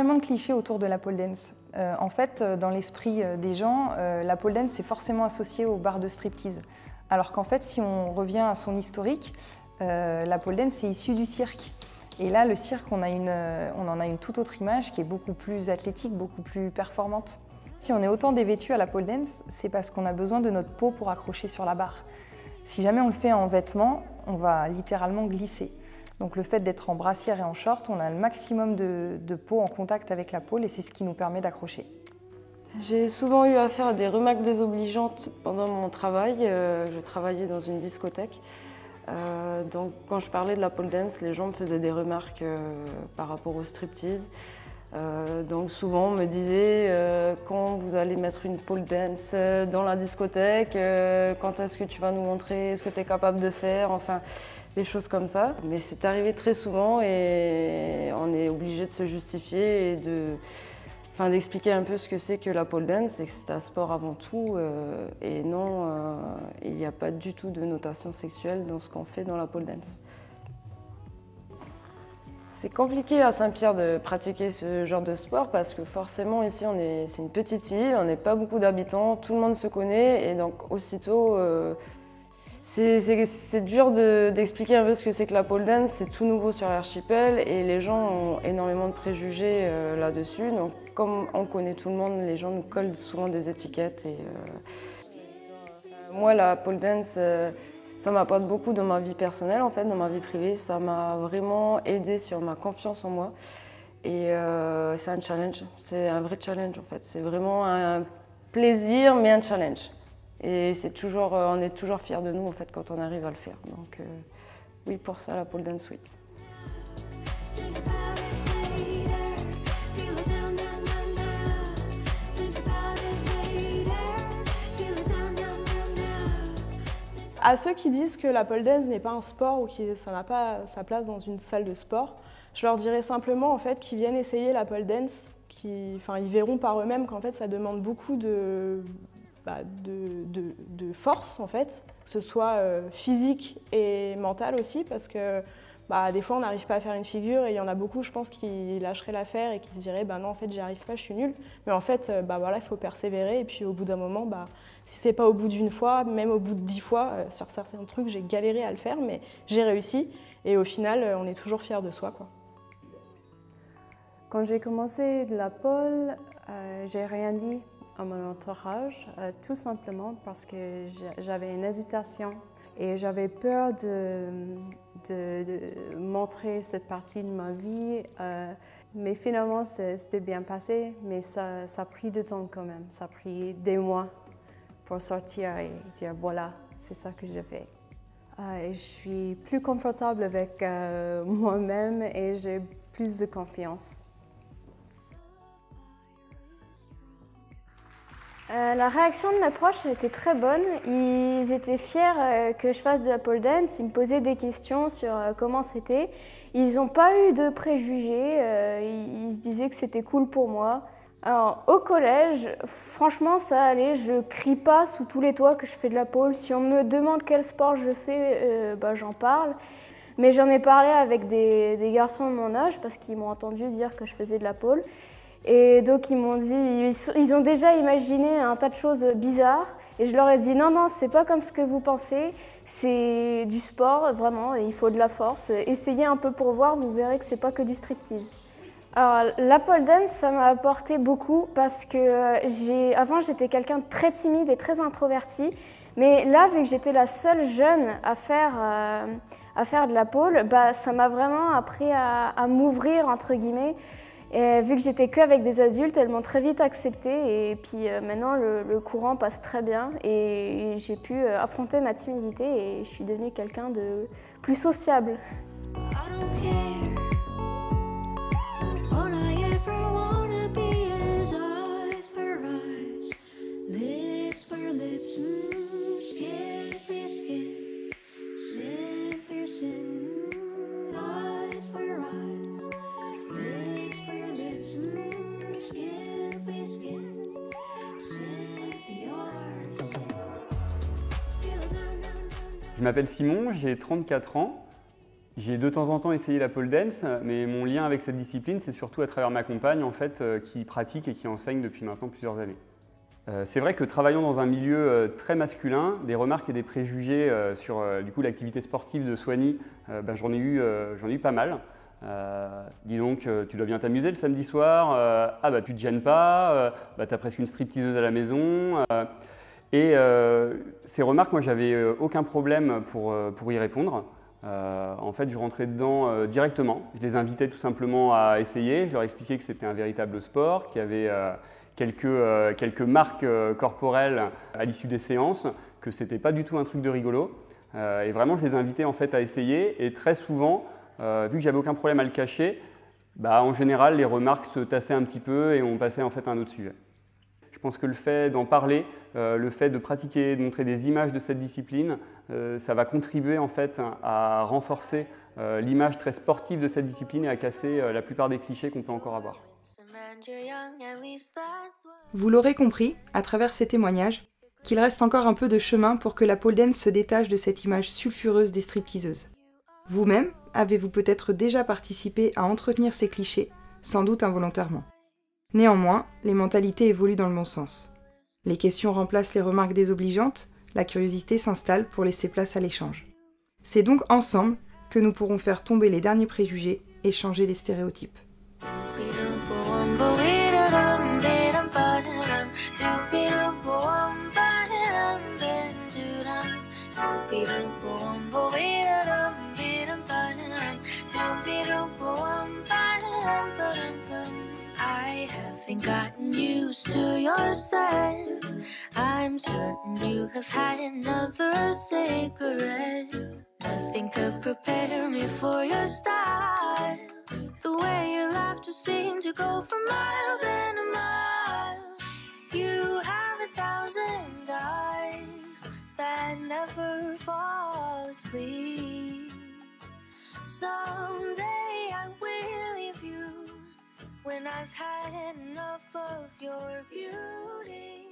énormément de clichés autour de la pole dance. En fait, dans l'esprit des gens, la pole dance est forcément associée aux bars de striptease. Alors qu'en fait, si on revient à son historique, la pole dance est issue du cirque. Et là, le cirque, on en a une toute autre image qui est beaucoup plus athlétique, beaucoup plus performante. Si on est autant dévêtu à la pole dance, c'est parce qu'on a besoin de notre peau pour accrocher sur la barre. Si jamais on le fait en vêtements, on va littéralement glisser. Donc le fait d'être en brassière et en short, on a le maximum de peau en contact avec la pole et c'est ce qui nous permet d'accrocher. J'ai souvent eu à faire des remarques désobligeantes pendant mon travail. Je travaillais dans une discothèque. Donc quand je parlais de la pole dance, les gens me faisaient des remarques par rapport au striptease. Donc souvent on me disait quand vous allez mettre une pole dance dans la discothèque, quand est-ce que tu vas nous montrer ce que tu es capable de faire, enfin des choses comme ça. Mais c'est arrivé très souvent et on est obligé de se justifier et d'expliquer un peu ce que c'est que la pole dance et que c'est un sport avant tout et non, il n'y a pas du tout de notation sexuelle dans ce qu'on fait dans la pole dance. C'est compliqué à Saint-Pierre de pratiquer ce genre de sport parce que forcément ici c'est une petite île, on n'est pas beaucoup d'habitants, tout le monde se connaît et donc aussitôt c'est dur d'expliquer un peu ce que c'est que la pole dance, c'est tout nouveau sur l'archipel et les gens ont énormément de préjugés là-dessus. Donc comme on connaît tout le monde, les gens nous collent souvent des étiquettes. Moi la pole dance, ça m'apporte beaucoup dans ma vie personnelle, en fait, dans ma vie privée. Ça m'a vraiment aidé sur ma confiance en moi. Et c'est un challenge, c'est un vrai challenge en fait. C'est vraiment un plaisir mais un challenge. Et on est toujours fiers de nous en fait quand on arrive à le faire. Donc oui, pour ça la pole dance, oui. À ceux qui disent que la pole dance n'est pas un sport ou que ça n'a pas sa place dans une salle de sport, je leur dirais simplement en fait qu'ils viennent essayer la pole dance, ils verront par eux-mêmes qu'en fait ça demande beaucoup de force en fait, que ce soit physique et mentale aussi, parce que des fois on n'arrive pas à faire une figure et il y en a beaucoup je pense qui lâcheraient l'affaire et qui se diraient non en fait j'y arrive pas, je suis nulle. Mais en fait voilà, il faut persévérer et puis au bout d'un moment si c'est pas au bout d'une fois, même au bout de 10 fois, sur certains trucs j'ai galéré à le faire mais j'ai réussi et au final on est toujours fier de soi, quoi. Quand j'ai commencé de la pole, j'ai rien dit à mon entourage, tout simplement parce que j'avais une hésitation et j'avais peur de montrer cette partie de ma vie. Mais finalement, c'était bien passé, mais ça a pris du temps quand même. Ça a pris des mois pour sortir et dire voilà, c'est ça que je fais. Et je suis plus confortable avec moi-même et j'ai plus de confiance. La réaction de mes proches était très bonne. Ils étaient fiers que je fasse de la pole dance. Ils me posaient des questions sur comment c'était. Ils n'ont pas eu de préjugés. Ils se disaient que c'était cool pour moi. Alors, au collège, franchement, ça allait. Je crie pas sous tous les toits que je fais de la pole. Si on me demande quel sport je fais, j'en parle. Mais j'en ai parlé avec des garçons de mon âge parce qu'ils m'ont entendu dire que je faisais de la pole. Et donc ils m'ont dit, ils ont déjà imaginé un tas de choses bizarres et je leur ai dit non, c'est pas comme ce que vous pensez, c'est du sport vraiment et il faut de la force. Essayez un peu pour voir, vous verrez que c'est pas que du striptease. Alors la pole dance, ça m'a apporté beaucoup parce que avant j'étais quelqu'un de très timide et très introverti, mais là vu que j'étais la seule jeune à faire de la pole, ça m'a vraiment appris à m'ouvrir entre guillemets. Et vu que j'étais qu'avec des adultes, elles m'ont très vite acceptée et puis maintenant le courant passe très bien et j'ai pu affronter ma timidité et je suis devenue quelqu'un de plus sociable. Je m'appelle Simon, j'ai 34 ans. J'ai de temps en temps essayé la pole dance, mais mon lien avec cette discipline, c'est surtout à travers ma compagne en fait, qui pratique et qui enseigne depuis maintenant plusieurs années. C'est vrai que travaillant dans un milieu très masculin, des remarques et des préjugés sur du coup, l'activité sportive de Soigny, j'en ai eu pas mal. Dis donc, tu dois bien t'amuser le samedi soir, tu te gênes pas, t'as presque une stripteaseuse à la maison. Ces remarques, moi j'avais aucun problème pour y répondre. En fait, je rentrais dedans directement. Je les invitais tout simplement à essayer. Je leur expliquais que c'était un véritable sport, qu'il y avait quelques marques corporelles à l'issue des séances, que ce n'était pas du tout un truc de rigolo. Et vraiment, je les invitais en fait à essayer. Et très souvent, vu que j'avais aucun problème à le cacher, en général, les remarques se tassaient un petit peu et on passait en fait à un autre sujet. Je pense que le fait d'en parler, le fait de pratiquer, de montrer des images de cette discipline, ça va contribuer en fait à renforcer l'image très sportive de cette discipline et à casser la plupart des clichés qu'on peut encore avoir. Vous l'aurez compris, à travers ces témoignages, qu'il reste encore un peu de chemin pour que la pole dance se détache de cette image sulfureuse des stripteaseuses. Vous-même, avez-vous peut-être déjà participé à entretenir ces clichés, sans doute involontairement. Néanmoins, les mentalités évoluent dans le bon sens. Les questions remplacent les remarques désobligeantes, la curiosité s'installe pour laisser place à l'échange. C'est donc ensemble que nous pourrons faire tomber les derniers préjugés et changer les stéréotypes. I haven't gotten used to your scent. I'm certain you have had another cigarette. Nothing could prepare me for your style. The way your laughter seemed to go for miles and miles. You have 1,000 eyes that never fall asleep. Someday I will leave you when I've had enough of your beauty.